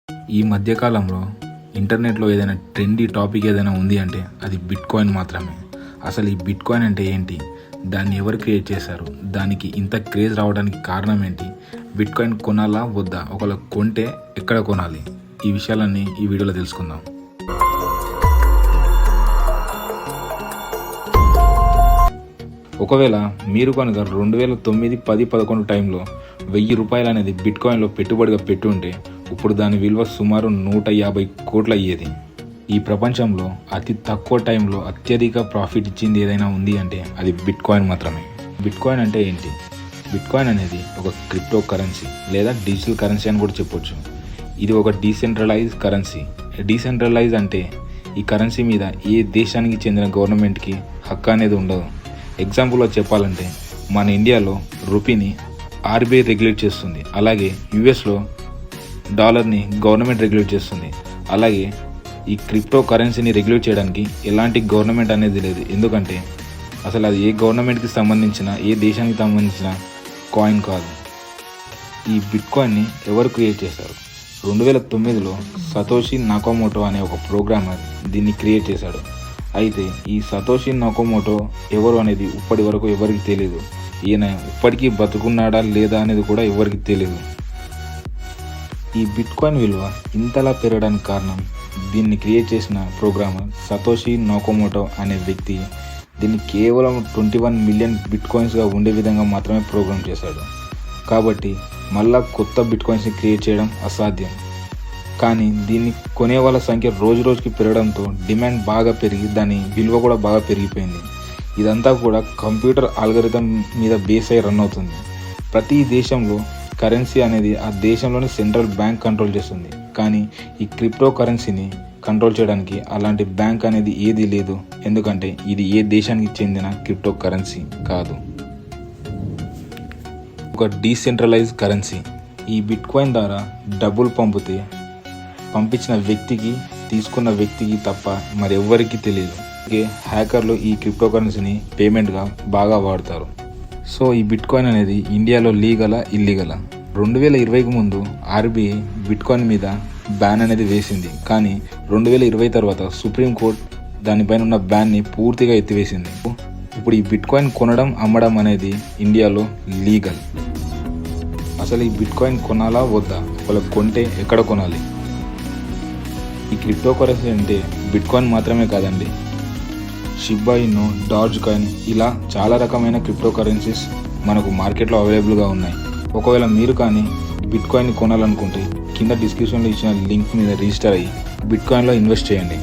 ఈ మధ్యకాలంలో ఇంటర్నెట్లో ఏదైనా ట్రెండీ టాపిక్ ఏదైనా ఉంది అంటే అది బిట్కాయిన్ మాత్రమే. అసలు ఈ బిట్కాయిన్ అంటే ఏంటి, దాన్ని ఎవరు క్రియేట్ చేశారు, దానికి ఇంత క్రేజ్ రావడానికి కారణం ఏంటి, బిట్కాయిన్ కొనాలా వద్దా, ఒకవేళ కొంటే ఎక్కడ కొనాలి, ఈ విషయాలన్నీ ఈ వీడియోలో తెలుసుకుందాం. ఒకవేళ మీరు కనుక 2009, 10, 11 టైంలో ₹1000 అనేది బిట్కాయిన్లో పెట్టుబడిగా పెట్టి ఉంటే ఇప్పుడు దాని విలువ సుమారు 150 కోట్లు అయ్యేది. ఈ ప్రపంచంలో అతి తక్కువ టైంలో అత్యధిక ప్రాఫిట్ ఇచ్చింది ఏదైనా ఉంది అంటే అది బిట్కాయిన్ మాత్రమే. బిట్కాయిన్ అంటే ఏంటి? బిట్కాయిన్ అనేది ఒక క్రిప్టో కరెన్సీ లేదా డిజిటల్ కరెన్సీ అని కూడా చెప్పొచ్చు. ఇది ఒక డీసెంట్రలైజ్ కరెన్సీ. డీసెంట్రలైజ్ అంటే ఈ కరెన్సీ మీద ఏ దేశానికి చెందిన గవర్నమెంట్కి హక్కు అనేది ఉండదు. ఎగ్జాంపుల్గా చెప్పాలంటే మన ఇండియాలో రూపీని ఆర్బీఐ రెగ్యులేట్ చేస్తుంది, అలాగే యుఎస్లో డాలర్ని గవర్నమెంట్ రెగ్యులేట్ చేస్తుంది. అలాగే ఈ క్రిప్టో కరెన్సీని రెగ్యులేట్ చేయడానికి ఎలాంటి గవర్నమెంట్ అనేది లేదు, ఎందుకంటే అసలు అది ఏ గవర్నమెంట్కి సంబంధించిన, ఏ దేశానికి సంబంధించిన కాయిన్ కాదు. ఈ బిట్కాయిన్ని ఎవరు క్రియేట్ చేశారు? 2009లో సతోషి నాకామోటో అనే ఒక ప్రోగ్రామర్ దీన్ని క్రియేట్ చేశాడు. అయితే ఈ సతోషి నాకామోటో ఎవరు అనేది ఇప్పటి వరకు ఎవరికి తెలియదు. ఈయన ఇప్పటికీ బతుకున్నాడా లేదా అనేది కూడా ఎవరికి తెలియదు. ఈ బిట్కాయిన్ విలువ ఇంతలా పెరగడానికి కారణం దీన్ని క్రియేట్ చేసిన ప్రోగ్రామర్ సతోషి నాకామోటో అనే వ్యక్తి దీన్ని కేవలం 21 మిలియన్ బిట్కాయిన్స్గా ఉండే విధంగా మాత్రమే ప్రోగ్రామ్ చేశాడు. కాబట్టి మళ్ళా కొత్త బిట్కాయిన్స్ని క్రియేట్ చేయడం అసాధ్యం. కానీ దీన్ని కొనే వాళ్ళ సంఖ్య రోజు రోజుకి పెరగడంతో డిమాండ్ బాగా పెరిగి దాని విలువ కూడా బాగా పెరిగిపోయింది. ఇదంతా కూడా కంప్యూటర్ ఆల్గరిథం మీద బేస్ అయి రన్ అవుతుంది. ప్రతి దేశంలో కరెన్సీ అనేది ఆ దేశంలోని సెంట్రల్ బ్యాంక్ కంట్రోల్ చేస్తుంది. కానీ ఈ క్రిప్టో కరెన్సీని కంట్రోల్ చేయడానికి అలాంటి బ్యాంక్ అనేది ఏది లేదు, ఎందుకంటే ఇది ఏ దేశానికి చెందిన క్రిప్టో కరెన్సీ కాదు, ఒక డీసెంట్రలైజ్ కరెన్సీ. ఈ బిట్కాయిన్ ద్వారా డబ్బులు పంపించిన వ్యక్తికి, తీసుకున్న వ్యక్తికి తప్ప మరెవ్వరికీ తెలియదు. అలాగే హ్యాకర్లు ఈ క్రిప్టో కరెన్సీని పేమెంట్గా బాగా వాడతారు. సో ఈ బిట్కాయిన్ అనేది ఇండియాలో లీగలా ఇల్లీగలా? 2020కి ముందు ఆర్బీఐ బిట్కాయిన్ మీద బ్యాన్ అనేది వేసింది. కానీ 2020 తర్వాత సుప్రీంకోర్టు దానిపైన ఉన్న బ్యాన్ని పూర్తిగా ఎత్తివేసింది. ఇప్పుడు ఈ బిట్కాయిన్ కొనడం, అమ్మడం అనేది ఇండియాలో లీగల్. అసలు ఈ బిట్కాయిన్ కొనాలా వద్దా, ఒకవేళ కొంటే ఎక్కడ కొనాలి? ఈ క్రిప్టో కరెన్సీ అంటే బిట్కాయిన్ మాత్రమే కాదండి, షిబా ఇను, డాజ్ కాయిన్, ఇలా చాలా రకమైన క్రిప్టో కరెన్సీస్ మనకు మార్కెట్లో అవైలబుల్గా ఉన్నాయి. ఒకవేళ మీరు కానీ బిట్కాయిన్ కొనాలనుకుంటే కింద డిస్క్రిప్షన్లో ఇచ్చిన లింక్ మీద రిజిస్టర్ అయ్యి బిట్కాయిన్లో ఇన్వెస్ట్ చేయండి.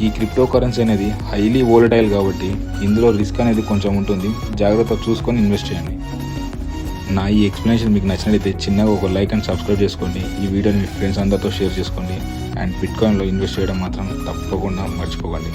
ఈ క్రిప్టో కరెన్సీ అనేది హైలీ వోలటైల్ కాబట్టి ఇందులో రిస్క్ అనేది కొంచెం ఉంటుంది, జాగ్రత్త చూసుకొని ఇన్వెస్ట్ చేయండి. నా ఈ ఎక్స్ప్లెనేషన్ మీకు నచ్చినట్లయితే చిన్నగా ఒక లైక్ అండ్ సబ్స్క్రైబ్ చేసుకోండి. ఈ వీడియోని మీ ఫ్రెండ్స్ అందరితో షేర్ చేసుకోండి. అండ్ బిట్కాయిన్లో ఇన్వెస్ట్ చేయడం మాత్రం తప్పకుండా మర్చిపోకండి.